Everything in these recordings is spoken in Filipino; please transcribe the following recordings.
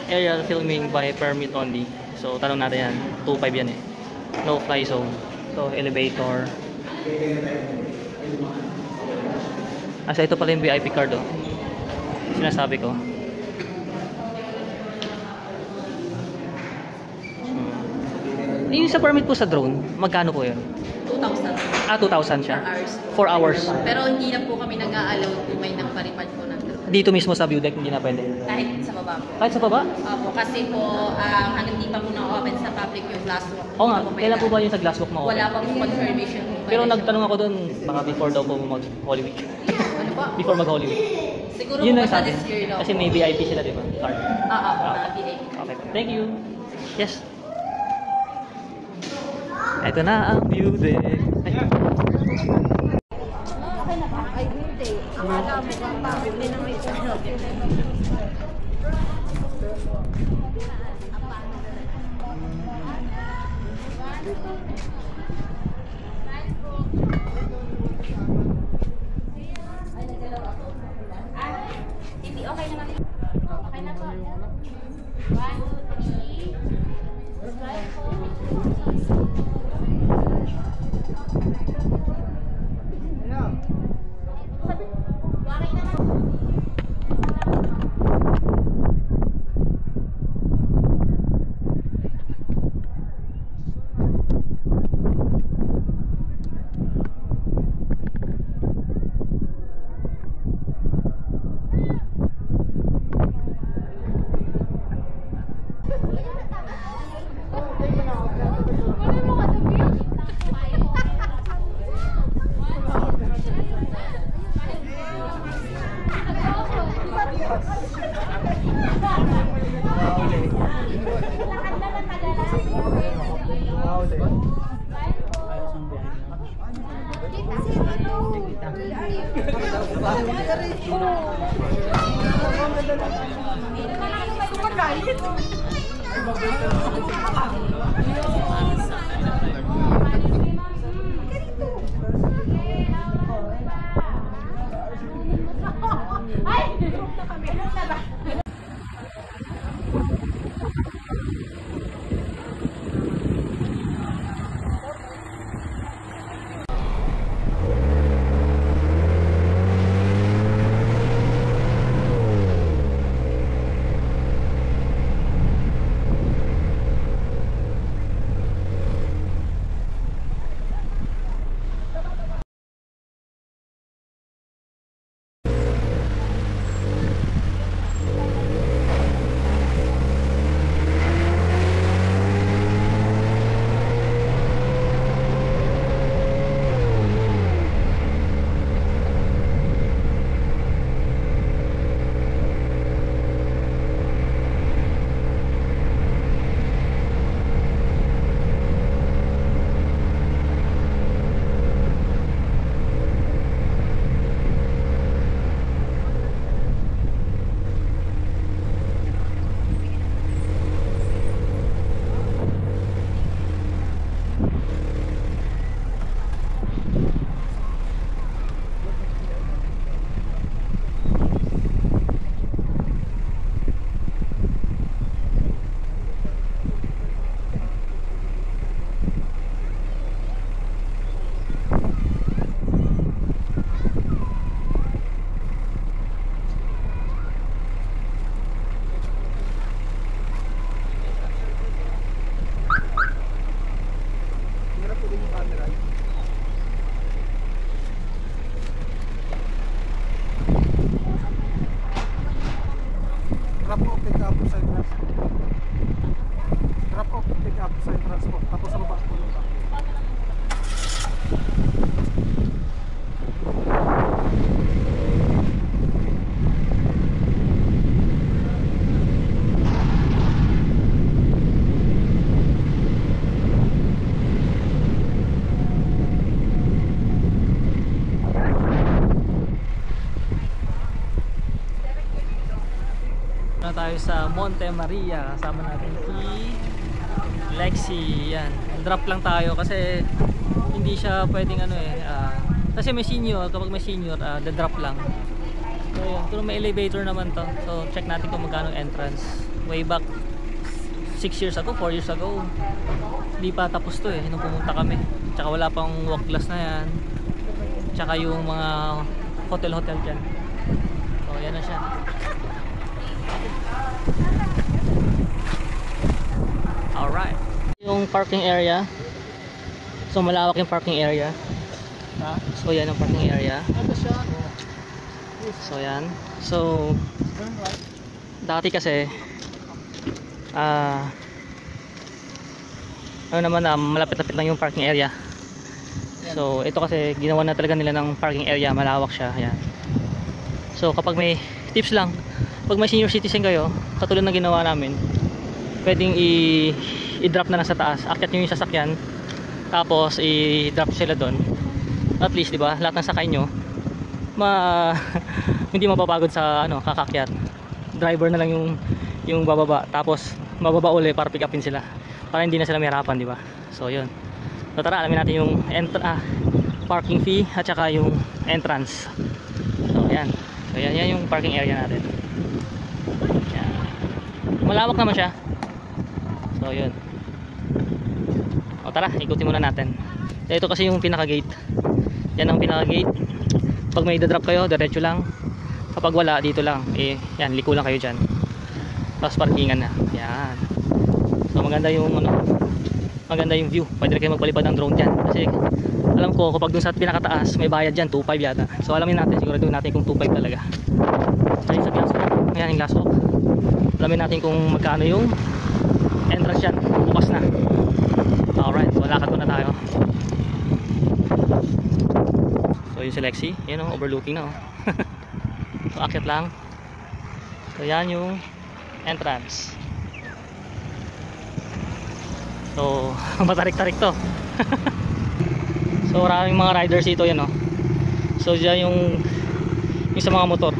Aerial filming by permit only. So tanong natin yan. 2.5 yan eh. No fly zone. So elevator. Asa ito pala yung VIP card oh. Sinasabi ko. Yung sa permit po sa drone, magkano po yun? 2,000. 2,000 siya? 4 4 hours. hours. Pero hindi na po kami nag-a-allow kung may nagparipad po ng drone. Dito mismo sa view deck, hindi na pwede? Kahit sa baba po. Kahit sa baba? Opo, kasi po hanggang di pa po na-open sa public yung glasswalk. Oo nga, kailan po ba yung sa glasswalk mo? Wala pa po confirmation. Pero nagtanong ako dun, baka before daw po mag-Holy Week. Ano po? Before mag-Holy Week. Siguro Yun po lang sa sa atin. this year daw. Kasi may VIP sila, di ba? Card. VIP. Okay. Thank you. Yes. Ito na ang view deck. Ay. Ay, hindi. Akala mo bang bakit din na may sunod? Okay naman. Okay na po. 1, 2, 3. Slide po. Na tayo sa Monte Maria, kasama natin si Lexi. Yan, drop lang tayo kasi hindi siya pwedeng ano eh kasi may senior, kapag may senior the drop lang. So yun, pero may elevator naman to, so check natin kung magkano entrance. way back 6 years ago, 4 years ago. Hindi pa tapos to eh, nung pumunta kami. Tsaka wala pang walk glass na yan. Tsaka yung mga hotel dyan. So yan na siya. Alright. Yung parking area. So malawak yung parking area. So yan ang parking area. So yan. So dati kasi ano naman na malapit-lapit lang yung parking area. So ito kasi ginawa na talaga nila ng parking area, malawak siya. Ayan. So kapag may tips lang, pag may senior citizen kayo, katulad ng ginawa namin, pwedeng i-drop na lang sa taas, akyat nyo yung sasakyan, tapos i-drop sila doon. At least, di ba, lahat ng sakay nyo hindi mapapagod sa kakakyat. Driver na lang yung bababa, tapos bababa uli para pick upin sila, para hindi na sila mahirapan, di ba? So yun. So tara, alamin natin yung parking fee at saka yung entrance. So yan. So yan yung parking area natin. Yan. Malawak naman siya. So yun. O tara, ikutin muna natin. Ito kasi yung pinaka gate. Yan ang pinaka gate. Pag may drop kayo, diretso lang. Kapag wala, dito lang. Yan, liko lang kayo dyan. Tapos parkingan na. Yan. So maganda yung maganda yung view. Pwede rin kayo magpalipad ng drone dyan. Kasi alam ko kapag dun sa pinakataas may bayad dyan, 2.5 yata. So alamin natin, siguraduhin natin kung 2.5 talaga. Ayun sa glass walk. Ayan yung glass walk. Alamin natin kung magkano yung entrance yan. Bukas na. Alright, so lakad muna tayo. So yung si Lexi, yan o, overlooking na o. So akit lang. So yan yung entrance. So matarik-tarik to. So maraming mga riders dito, yan o. So dyan yung sa mga motor.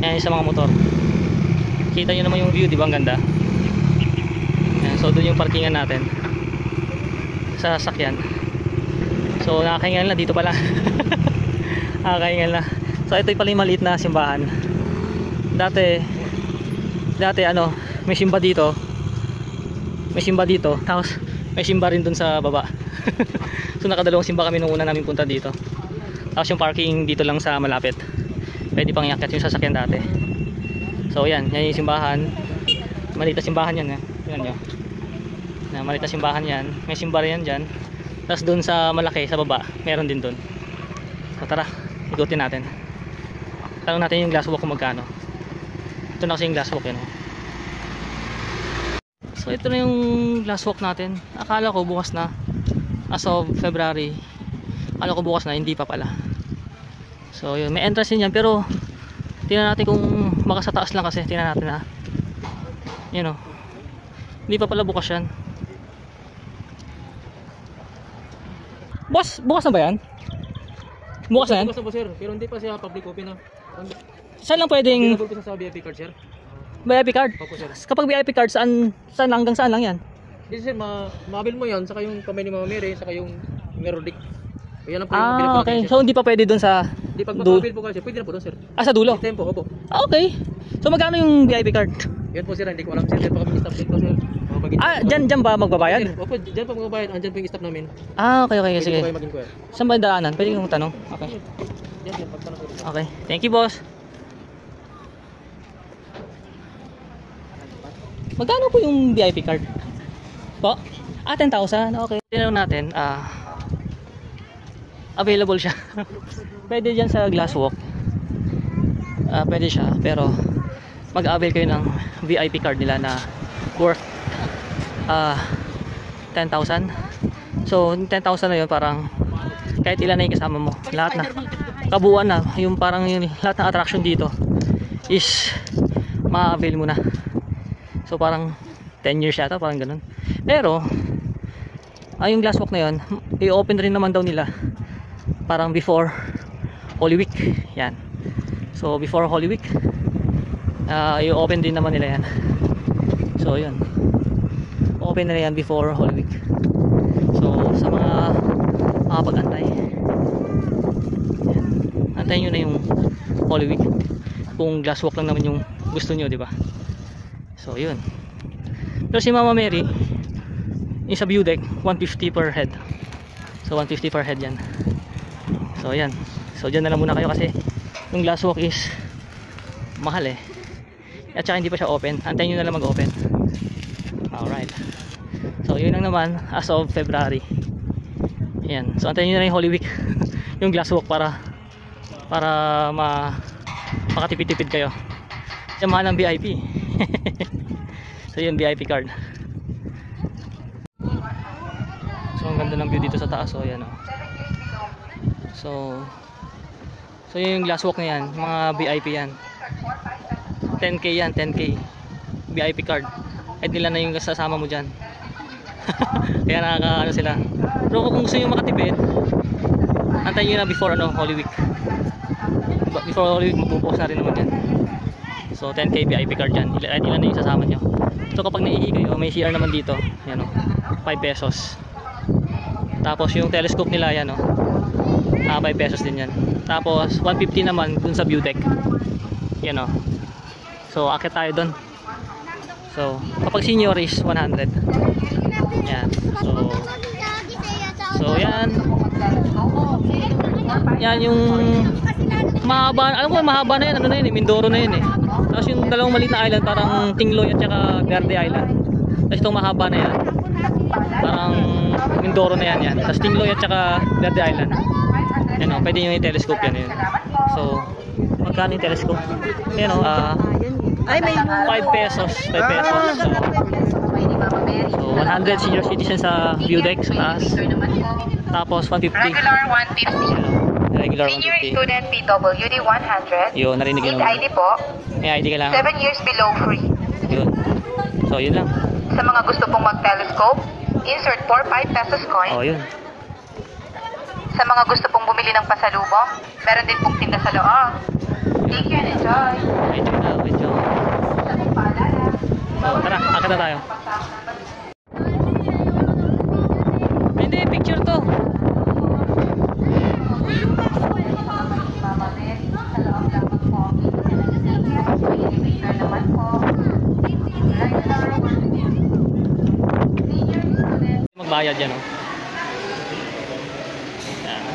Yan yung sa mga motor. Kita nyo naman yung view, di ba? Ang ganda. Yan, so doon yung parkingan natin sa sasakyan. So nakakahingal na dito pala. Nakakahingal na. So ito pala yung maliit na simbahan. Dati may simba dito. May simba dito, tapos may simba rin dun sa baba. So nakadalawang simba kami nung una namin punta dito. Tapos yung parking dito lang sa malapit. Pwede pang iakyat yung sasakyan dati. So yan yung simbahan. Maliit na simbahan yan, tingnan nyo. Maliit na simbahan yan. May simba rin yan dyan. Tapos dun sa malaki, sa baba, meron din dun. So tara, ikutin natin. Tanong natin yung glass walk kung magkano. Ito na kasi yung glass walk yun. So ito na yung glass walk natin. Akala ko bukas na. As of February, akala ko bukas na, hindi pa pala. So yun, may entrance din yan. Pero tingnan natin kung baka sa taas lang kasi. Tingnan natin ha. Yun o. Hindi pa pala bukas yan. Boss, bukas na ba yan? Bukas na yan? Bukas na po sir, pero hindi pa siya public open na. Saan lang pwedeng Available po sa VIP card sir. VIP card? Opo sir. Kapag VIP card, saan hanggang saan lang yan? Dito sir, ma-avail mo yan, saka yung kamay ni Mama Mary, saka yung Merodic. Yan ang po yung available okay. natin, sir. So hindi pa pwede dun sa Hindi, pag ma-avail po kayo sir, pwede na po doon sir. sa dulo? Sa tempo, opo. Okay. So magkano yung VIP card? Yan po sir, hindi ko alam sir, baka may staff dito sir. Dyan ba magbabayad? Opo, dyan pa magbabayad, andyan po yung staff namin. Okay, Pwede sige. po kayo mag-inquire. Saan ba yung daanan? Pwede kong tanong? Okay. Yan, pagtanong po. Okay. Thank you, boss. Magkano po yung VIP card? Po? 10,000. Okay. Tingnan natin. Available siya. Pwede dyan sa glass walk. Pwede siya. Pero mag-avail kayo ng VIP card nila na worth 10,000. So 10,000 na yun, parang kahit ilan na yung kasama mo, lahat na kabuuan na, yung parang yung lahat ng attraction dito is ma-avail mo na. So parang 10 years yata, parang ganun. Pero yung glass walk na yun, i-open rin naman daw nila parang before Holy Week. Yan. So before Holy Week, i-open din naman nila yan. So yun, open na yan before Holy Week. So sa mga pag-antay, antayin nyo na yung Holy Week. Kung glass walk lang naman yung gusto nyo, di ba? So yun. Pero si Mama Mary yung sa view deck 150 per head. So 150 per head yan. So ayan. So dyan na lang muna kayo kasi yung glass walk is mahal eh. At saka hindi pa siya open. Antayin nyo na lang mag-open. Alright. So yun lang naman as of February. Ayan. So antayin nyo na yung Holy Week. Yung glass walk para makatipid-tipid kayo. Yung mahal ng VIP. So yun, VIP card. So ang ganda ng view dito sa taas. So ayan o. So yun yung glass walk na yan. Mga VIP yan. 10k yan, 10k. VIP card. Kahit nila na yung kasama mo dyan. Kaya nakaka-ano sila. Pero kung gusto nyo makatipid, antayin nyo na before Holy Week. Before Holy Week, magpupost na rin naman yan. So 10k VIP card dyan. Kahit ilan na yung sasama nyo. So kapag naihi kayo, may CR naman dito. Yan o. 5 pesos. Tapos yung telescope nila, yan o. 5 pesos din yan. Tapos 150 naman dun sa view deck. Yan o. So akit tayo dun. So kapag senior is 100. Yan. So yan. Yan yung mahaba. Alam ko mahaba na yan. Ano na yun eh. Mindoro na yun eh. Tapos yung dalawang maliit na island parang Tingloy at saka Verde Island. Tapos itong mahaba na yan parang Mindoro na yan. Tapos Tingloy at saka Verde Island. Yan o. Pwede nyo yung telescope yan yun. So magkano yung telescope? Yan o. Ay, may 5 pesos. 5 pesos. So 100 senior citizen sa view deck sa taas. Tapos 150. Regular 150. Regular Senior 150. student PWD 100. Yun, narinig Need yun. ID po. May ID ka lang. 7 years below free. Yun. So yun lang. Sa mga gusto pong mag-telescope, insert 4 5 pesos coin. Oh yun. Sa mga gusto pong bumili ng pasalubong, meron din pong tinda sa loob. Thank you and enjoy. Wait na, wait yun. So tara, akit na tayo. Hindi, picture to. Magbayad yan o.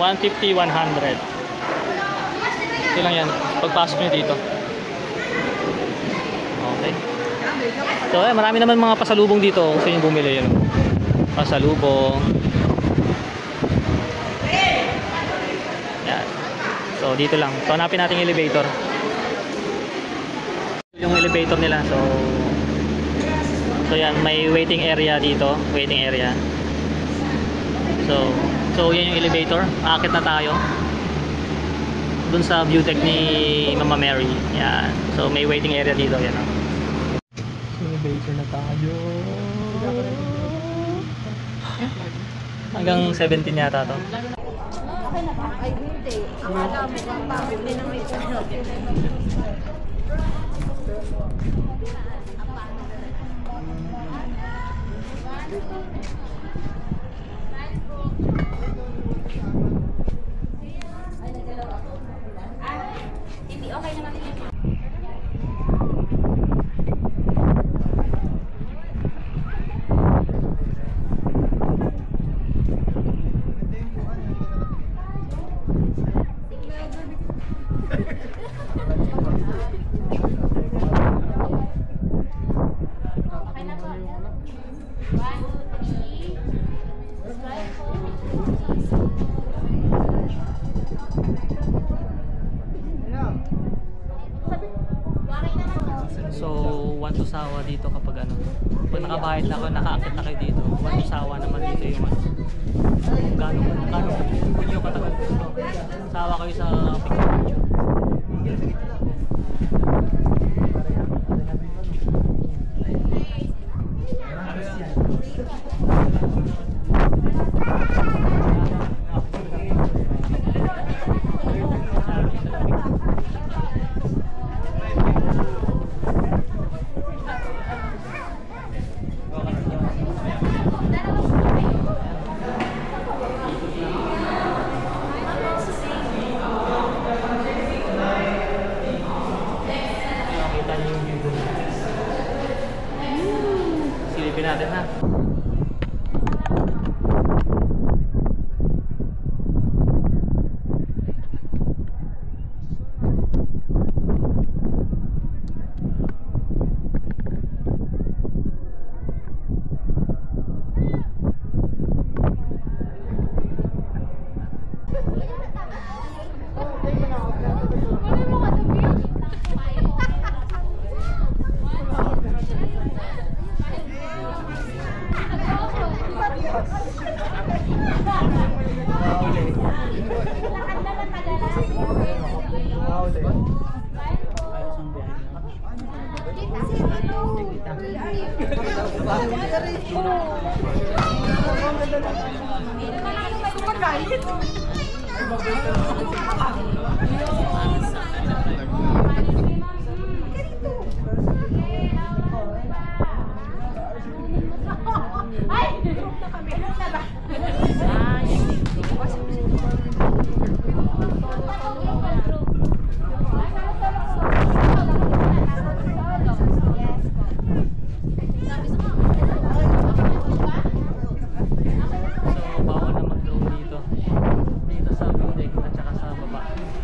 150, 100. Ito lang yan. Pagpasok nyo dito. Okay. So marami naman mga pasalubong dito kung saan yung bumili yun. Pasalubong. Yan. So dito lang. So hanapin natin yung elevator. Yung elevator nila. So yan, may waiting area dito. Waiting area. So yan yung elevator. Aakit na tayo dun sa view deck ni Mama Mary. Yan. So may waiting area dito. Yan o. Elevator na tayo. Hanggang 17 yata to. Ay, hindi. Akala mo kang bakit din ang may So, one to sawa dito kapag ano. Pag nakabayad na ako, nakaakit na kayo dito. One to sawa naman dito yung ano. Kung gano'n nyo katagal dito. Sawa kayo sa picture. tabi natin ha.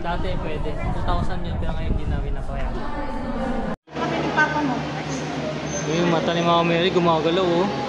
Dati pwede. 2,000 yun pero ngayon hindi namin nakaya. Kami ni Papa mo. Yung mata ni Mama Mary gumagalaw oh.